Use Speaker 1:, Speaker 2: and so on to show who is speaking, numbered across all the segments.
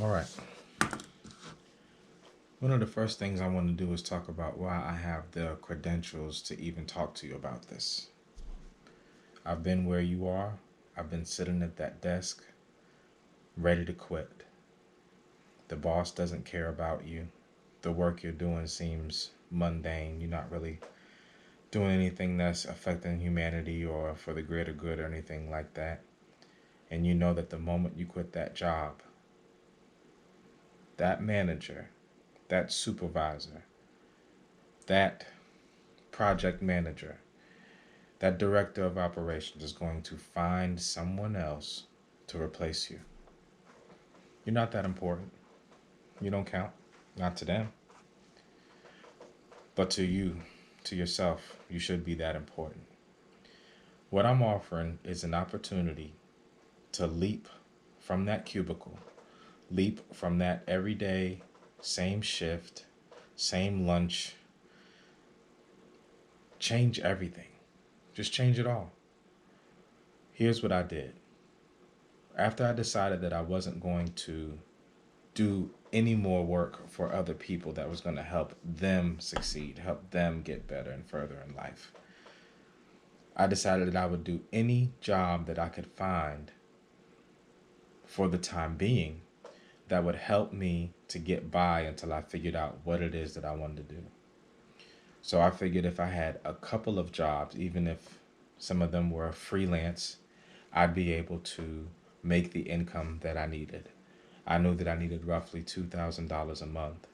Speaker 1: All right. One of the first things I want to do is talk about why I have the credentials to even talk to you about this. I've been where you are. I've been sitting at that desk, ready to quit. The boss doesn't care about you. The work you're doing seems mundane. You're not really doing anything that's affecting humanity or for the greater good or anything like that. And you know that the moment you quit that job, that manager, that supervisor, that project manager, that director of operations is going to find someone else to replace you. You're not that important. You don't count. Not to them. But to you, to yourself, you should be that important. What I'm offering is an opportunity to leap from that cubicle, leap from that everyday, same shift, same lunch, change everything. Just change it all. Here's what I did. After I decided that I wasn't going to do any more work for other people that was going to help them succeed, help them get better and further in life, I decided that I would do any job that I could find for the time being that would help me to get by until I figured out what it is that I wanted to do. So I figured if I had a couple of jobs, even if some of them were freelance, I'd be able to make the income that I needed. I knew that I needed roughly $2,000 a month.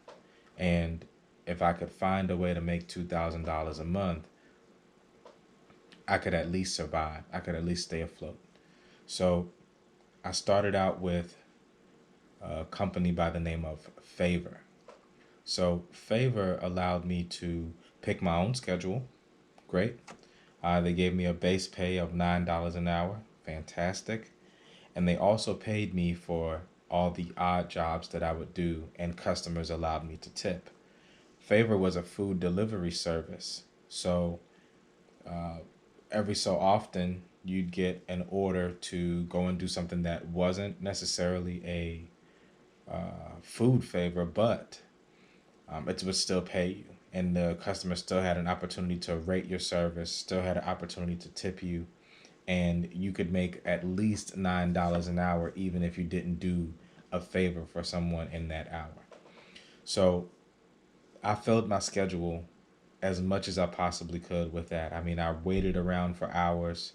Speaker 1: And if I could find a way to make $2,000 a month, I could at least survive. I could at least stay afloat. So I started out with a company by the name of Favor. So Favor allowed me to pick my own schedule. Great. They gave me a base pay of $9 an hour. Fantastic. And they also paid me for all the odd jobs that I would do, and customers allowed me to tip. Favor was a food delivery service. So uh, every so often, you'd get an order to go and do something that wasn't necessarily a food favor, but it would still pay you. And the customer still had an opportunity to rate your service, still had an opportunity to tip you, and you could make at least $9 an hour even if you didn't do a favor for someone in that hour. So I filled my schedule as much as I possibly could with that. I mean, I waited around for hours.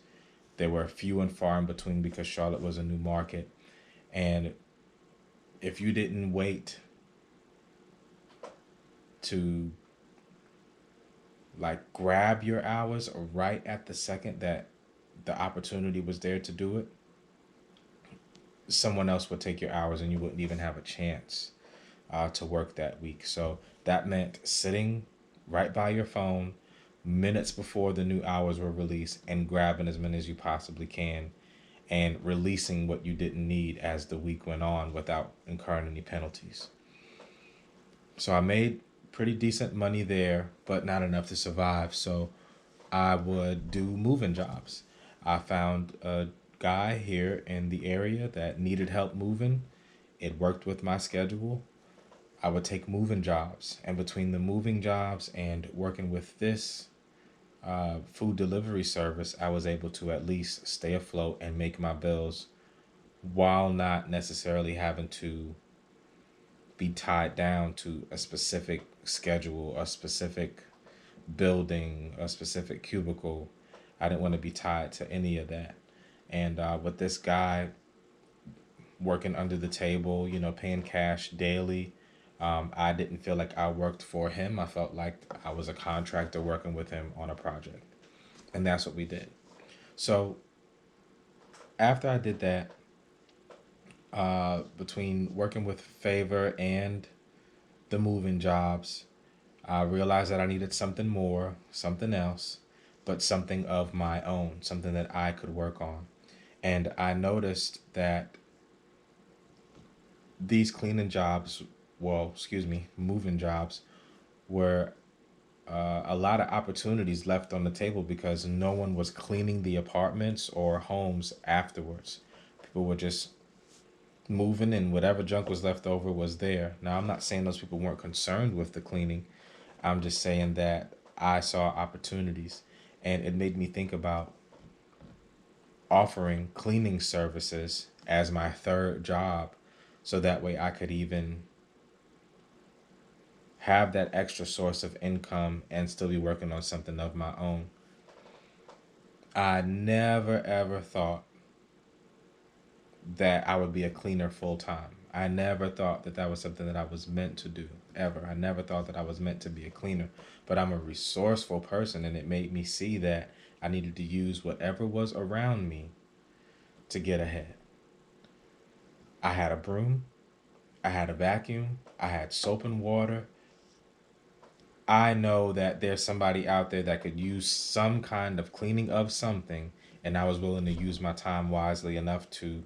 Speaker 1: There were few and far in between because Charlotte was a new market. And if you didn't wait to like grab your hours right at the second that the opportunity was there to do it, someone else would take your hours and you wouldn't even have a chance to work that week. So that meant sitting right by your phone minutes before the new hours were released and grabbing as many as you possibly can and releasing what you didn't need as the week went on without incurring any penalties. So I made pretty decent money there, but not enough to survive. So I would do moving jobs. I found a guy here in the area that needed help moving. It worked with my schedule. I would take moving jobs. And between the moving jobs and working with this food delivery service, I was able to at least stay afloat and make my bills while not necessarily having to be tied down to a specific schedule, a specific building, a specific cubicle. I didn't want to be tied to any of that. And with this guy working under the table, paying cash daily, I didn't feel like I worked for him. I felt like I was a contractor working with him on a project. And that's what we did. So after I did that, between working with Favor and the moving jobs, I realized that I needed something more, something else, but something of my own, something that I could work on. And I noticed that these cleaning jobs, well, excuse me, moving jobs, were a lot of opportunities left on the table because no one was cleaning the apartments or homes afterwards. People were just moving, and whatever junk was left over was there. Now, I'm not saying those people weren't concerned with the cleaning. I'm just saying that I saw opportunities, and it made me think about offering cleaning services as my third job, so that way I could even have that extra source of income and still be working on something of my own. I never ever thought that I would be a cleaner full time. I never thought that that was something that I was meant to do, ever. I never thought that I was meant to be a cleaner. But I'm a resourceful person, and it made me see that I needed to use whatever was around me to get ahead. I had a broom, I had a vacuum, I had soap and water. I know that there's somebody out there that could use some kind of cleaning of something, and I was willing to use my time wisely enough to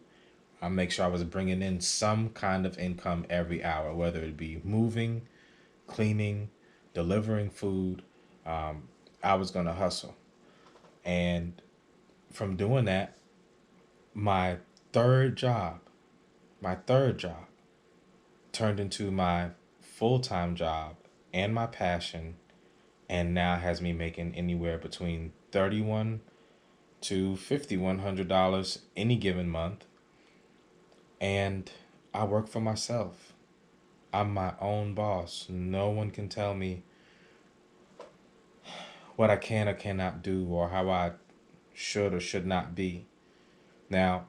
Speaker 1: make sure I was bringing in some kind of income every hour, whether it be moving, cleaning, delivering food. Um, I was going to hustle. And from doing that, my third job, my third job turned into my full time job and my passion, and now has me making anywhere between 31 to $5,100 any given month. And I work for myself. I'm my own boss. No one can tell me what I can or cannot do, or how I should or should not be. Now,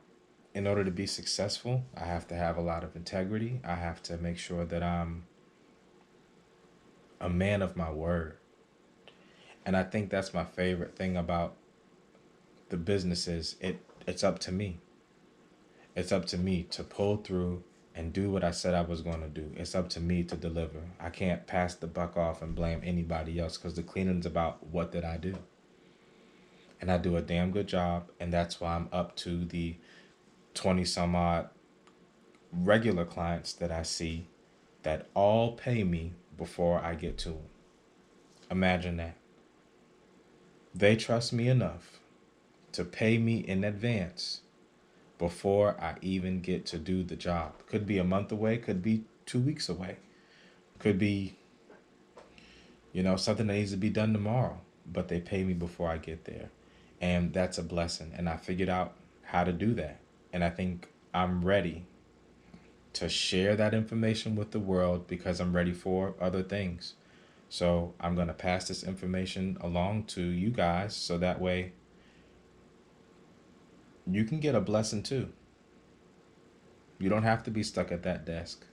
Speaker 1: in order to be successful, I have to have a lot of integrity. I have to make sure that I'm a man of my word. And I think that's my favorite thing about the business is it's up to me. It's up to me to pull through and do what I said I was going to do. It's up to me to deliver. I can't pass the buck off and blame anybody else, because the cleaning's about what did I do. And I do a damn good job, and that's why I'm up to the 20 some odd regular clients that I see that all pay me before I get to them. Imagine that. They trust me enough to pay me in advance before I even get to do the job. Could be a month away, could be 2 weeks away, could be, something that needs to be done tomorrow, but they pay me before I get there. And that's a blessing. And I figured out how to do that. And I think I'm ready to share that information with the world, because I'm ready for other things. So I'm going to pass this information along to you guys, so that way you can get a blessing too. You don't have to be stuck at that desk.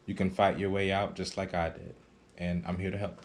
Speaker 1: You can fight your way out just like I did. And I'm here to help.